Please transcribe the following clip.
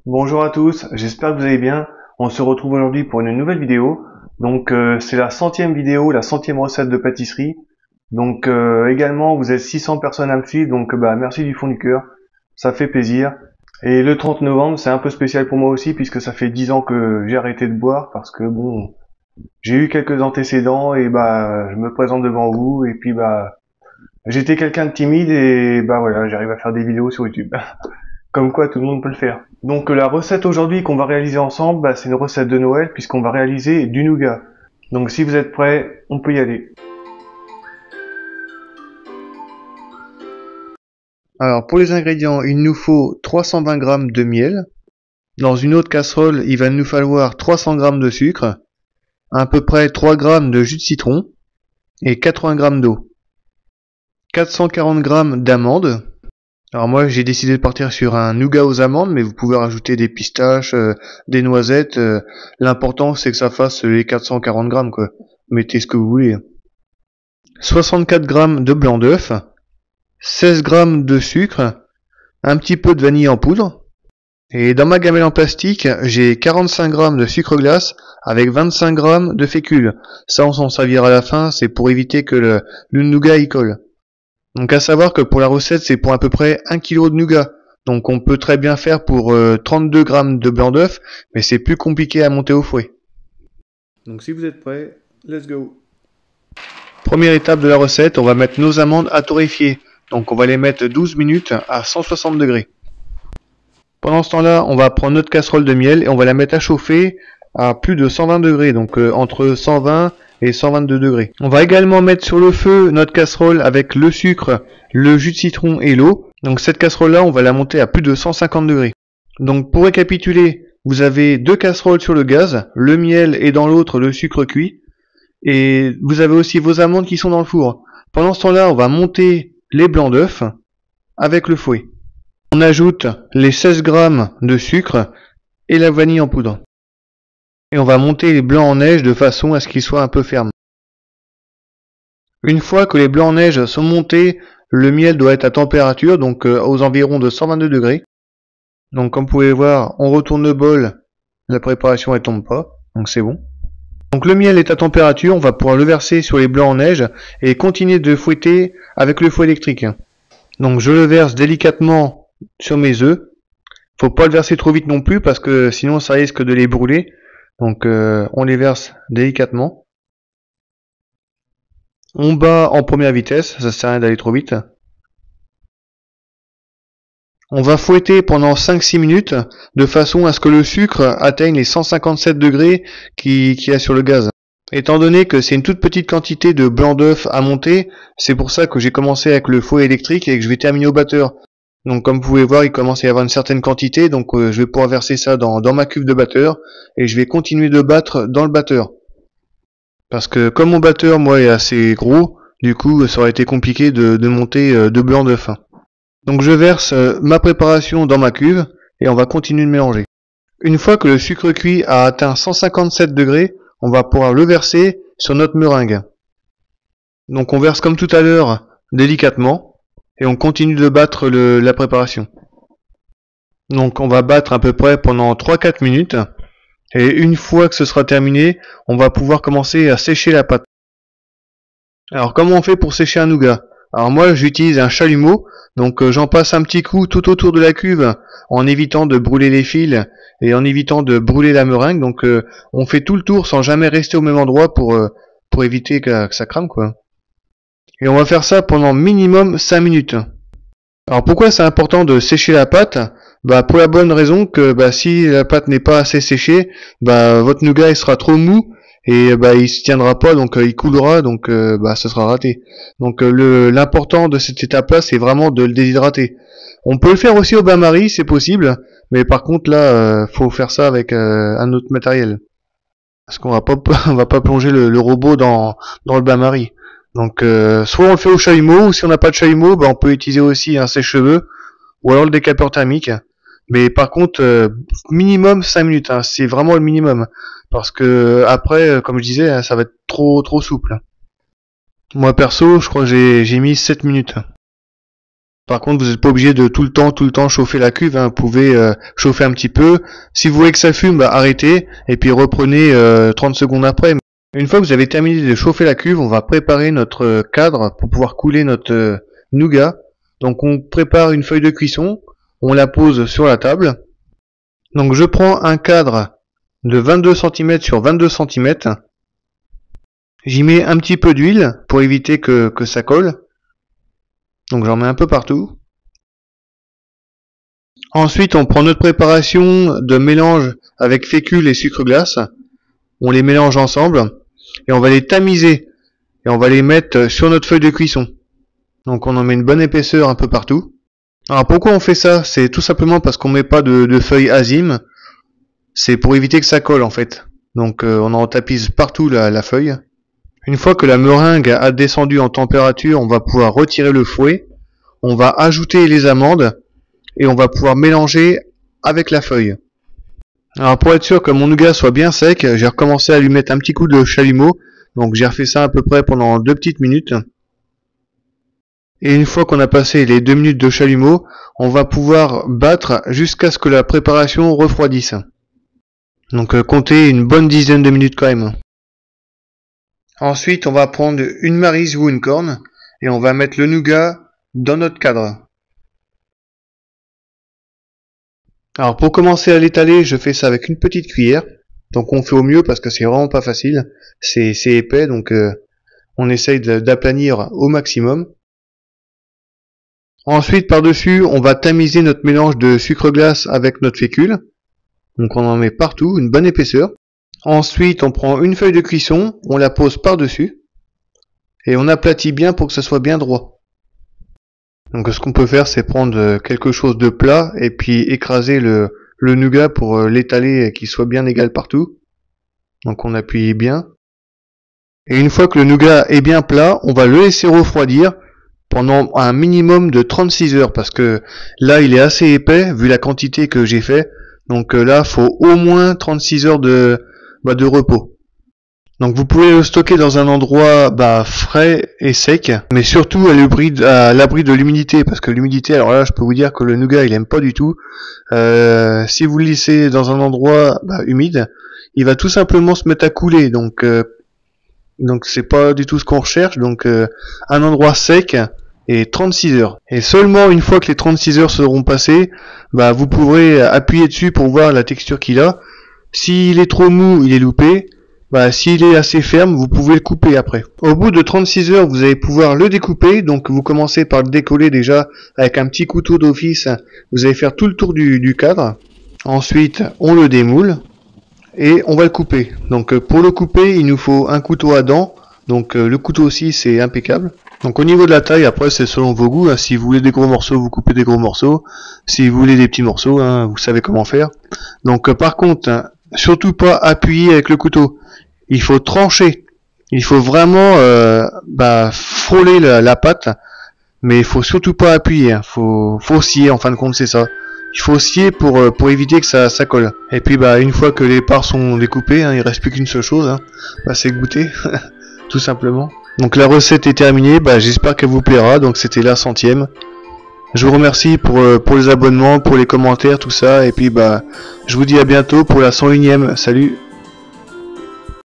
Bonjour à tous, j'espère que vous allez bien. On se retrouve aujourd'hui pour une nouvelle vidéo. Donc c'est la 100e vidéo, la 100e recette de pâtisserie. Donc également vous êtes 600 personnes à me suivre, donc merci du fond du cœur, ça fait plaisir. Et le 30 novembre c'est un peu spécial pour moi aussi puisque ça fait 10 ans que j'ai arrêté de boire parce que bon, j'ai eu quelques antécédents et je me présente devant vous et puis j'étais quelqu'un de timide et voilà, j'arrive à faire des vidéos sur YouTube. Comme quoi tout le monde peut le faire. Donc la recette aujourd'hui qu'on va réaliser ensemble, c'est une recette de Noël puisqu'on va réaliser du nougat. Donc si vous êtes prêts, on peut y aller. Alors pour les ingrédients, il nous faut 320 g de miel. Dans une autre casserole, il va nous falloir 300 g de sucre, à peu près 3 g de jus de citron et 80 g d'eau. 440 g d'amandes. Alors moi j'ai décidé de partir sur un nougat aux amandes, mais vous pouvez rajouter des pistaches, des noisettes. L'important c'est que ça fasse les 440 grammes quoi. Mettez ce que vous voulez. 64 g de blanc d'œuf, 16 g de sucre, un petit peu de vanille en poudre. Et dans ma gamelle en plastique, j'ai 45 g de sucre glace avec 25 g de fécule. Ça on s'en servira à la fin, c'est pour éviter que le nougat y colle. Donc à savoir que pour la recette c'est pour à peu près 1 kg de nougat. Donc on peut très bien faire pour 32 g de blanc d'œuf, mais c'est plus compliqué à monter au fouet. Donc si vous êtes prêts, let's go. Première étape de la recette, on va mettre nos amandes à torréfier. Donc on va les mettre 12 minutes à 160 degrés. Pendant ce temps-là, on va prendre notre casserole de miel et on va la mettre à chauffer à plus de 120 degrés, donc entre 120 et 122 degrés. On va également mettre sur le feu notre casserole avec le sucre, le jus de citron et l'eau. Donc cette casserole-là, on va la monter à plus de 150 degrés. Donc pour récapituler, vous avez deux casseroles sur le gaz, le miel et dans l'autre le sucre cuit. Et vous avez aussi vos amandes qui sont dans le four. Pendant ce temps-là, on va monter les blancs d'œufs avec le fouet. On ajoute les 16 g de sucre et la vanille en poudre. Et on va monter les blancs en neige de façon à ce qu'ils soient un peu fermes. Une fois que les blancs en neige sont montés, le miel doit être à température, donc aux environs de 122 degrés. Donc comme vous pouvez voir, on retourne le bol, la préparation elle tombe pas, donc c'est bon. Donc le miel est à température, on va pouvoir le verser sur les blancs en neige et continuer de fouetter avec le fouet électrique. Donc je le verse délicatement sur mes œufs. Faut pas le verser trop vite non plus parce que sinon ça risque de les brûler. Donc on les verse délicatement. On bat en première vitesse, ça sert à rien d'aller trop vite. On va fouetter pendant 5-6 minutes de façon à ce que le sucre atteigne les 157 degrés qu'il y a sur le gaz. Étant donné que c'est une toute petite quantité de blanc d'œuf à monter, c'est pour ça que j'ai commencé avec le fouet électrique et que je vais terminer au batteur. Donc comme vous pouvez voir, il commence à y avoir une certaine quantité, donc je vais pouvoir verser ça dans ma cuve de batteur et je vais continuer de battre dans le batteur. Parce que comme mon batteur, moi, est assez gros, du coup, ça aurait été compliqué de monter deux blancs d'œufs. Donc je verse ma préparation dans ma cuve et on va continuer de mélanger. Une fois que le sucre cuit a atteint 157 degrés, on va pouvoir le verser sur notre meringue. Donc on verse comme tout à l'heure délicatement. Et on continue de battre la préparation. Donc on va battre à peu près pendant 3-4 minutes. Et une fois que ce sera terminé, on va pouvoir commencer à sécher la pâte. Alors comment on fait pour sécher un nougat? Alors moi j'utilise un chalumeau. Donc j'en passe un petit coup tout autour de la cuve en évitant de brûler les fils et en évitant de brûler la meringue. Donc on fait tout le tour sans jamais rester au même endroit pour éviter que ça crame quoi. Et on va faire ça pendant minimum 5 minutes. Alors pourquoi c'est important de sécher la pâte? Pour la bonne raison que si la pâte n'est pas assez séchée, votre nougat il sera trop mou et il se tiendra pas, donc il coulera, donc ça sera raté. Donc l'important de cette étape-là, c'est vraiment de le déshydrater. On peut le faire aussi au bain-marie, c'est possible, mais par contre là, faut faire ça avec un autre matériel. Parce qu'on va pas plonger le robot dans le bain-marie. Donc soit on le fait au chalumeau, ou si on n'a pas de chalumeau, on peut utiliser aussi un sèche-cheveux, ou alors le décapeur thermique. Mais par contre, minimum 5 minutes, hein, c'est vraiment le minimum. Parce que après, comme je disais, ça va être trop souple. Moi perso, je crois que j'ai mis 7 minutes. Par contre, vous n'êtes pas obligé de tout le temps chauffer la cuve, hein. Vous pouvez chauffer un petit peu. Si vous voyez que ça fume, bah, arrêtez et puis reprenez 30 secondes après. Une fois que vous avez terminé de chauffer la cuve, on va préparer notre cadre pour pouvoir couler notre nougat. Donc on prépare une feuille de cuisson, on la pose sur la table. Donc je prends un cadre de 22 cm sur 22 cm. J'y mets un petit peu d'huile pour éviter que ça colle. Donc j'en mets un peu partout. Ensuite on prend notre préparation de mélange avec fécule et sucre glace. On les mélange ensemble. Et on va les tamiser et on va les mettre sur notre feuille de cuisson. Donc on en met une bonne épaisseur un peu partout. Alors pourquoi on fait ça? C'est tout simplement parce qu'on met pas de feuilles azimes. C'est pour éviter que ça colle en fait. Donc on en tapise partout la feuille. Une fois que la meringue a descendu en température, on va pouvoir retirer le fouet. On va ajouter les amandes et on va pouvoir mélanger avec la feuille. Alors pour être sûr que mon nougat soit bien sec, j'ai recommencé à lui mettre un petit coup de chalumeau. Donc j'ai refait ça à peu près pendant 2 petites minutes. Et une fois qu'on a passé les 2 minutes de chalumeau, on va pouvoir battre jusqu'à ce que la préparation refroidisse. Donc comptez une bonne dizaine de minutes quand même. Ensuite on va prendre une maryse ou une corne et on va mettre le nougat dans notre cadre. Alors pour commencer à l'étaler, je fais ça avec une petite cuillère. Donc on fait au mieux parce que c'est vraiment pas facile. C'est épais, donc on essaye d'aplanir au maximum. Ensuite par-dessus, on va tamiser notre mélange de sucre glace avec notre fécule. Donc on en met partout, une bonne épaisseur. Ensuite on prend une feuille de cuisson, on la pose par-dessus. Et on aplatit bien pour que ça soit bien droit. Donc ce qu'on peut faire, c'est prendre quelque chose de plat et puis écraser le nougat pour l'étaler et qu'il soit bien égal partout. Donc on appuie bien. Et une fois que le nougat est bien plat, on va le laisser refroidir pendant un minimum de 36 heures parce que là il est assez épais vu la quantité que j'ai fait. Donc là faut au moins 36 heures de repos. Donc vous pouvez le stocker dans un endroit frais et sec, mais surtout à l'abri de l'humidité, parce que l'humidité, alors là je peux vous dire que le nougat il aime pas du tout. Si vous le laissez dans un endroit humide, il va tout simplement se mettre à couler, donc c'est pas du tout ce qu'on recherche. Donc un endroit sec et 36 heures. Et seulement une fois que les 36 heures seront passées, vous pourrez appuyer dessus pour voir la texture qu'il a. S'il est trop mou, il est loupé. S'il est assez ferme, vous pouvez le couper après. Au bout de 36 heures, vous allez pouvoir le découper. Donc vous commencez par le décoller déjà avec un petit couteau d'office. Vous allez faire tout le tour du cadre. Ensuite, on le démoule et on va le couper. Donc pour le couper, il nous faut un couteau à dents. Donc le couteau aussi, c'est impeccable. Donc au niveau de la taille, après c'est selon vos goûts. Si vous voulez des gros morceaux, vous coupez des gros morceaux. Si vous voulez des petits morceaux, vous savez comment faire. Donc par contre, surtout pas appuyer avec le couteau. Il faut trancher. Il faut vraiment frôler la pâte, mais il faut surtout pas appuyer. Faut scier. En fin de compte, c'est ça. Il faut scier pour éviter que ça colle. Et puis une fois que les parts sont découpées, il reste plus qu'une seule chose. C'est goûter, tout simplement. Donc la recette est terminée. J'espère qu'elle vous plaira. Donc c'était la 100e. Je vous remercie pour les abonnements, pour les commentaires, tout ça. Et puis je vous dis à bientôt pour la 101e. Salut.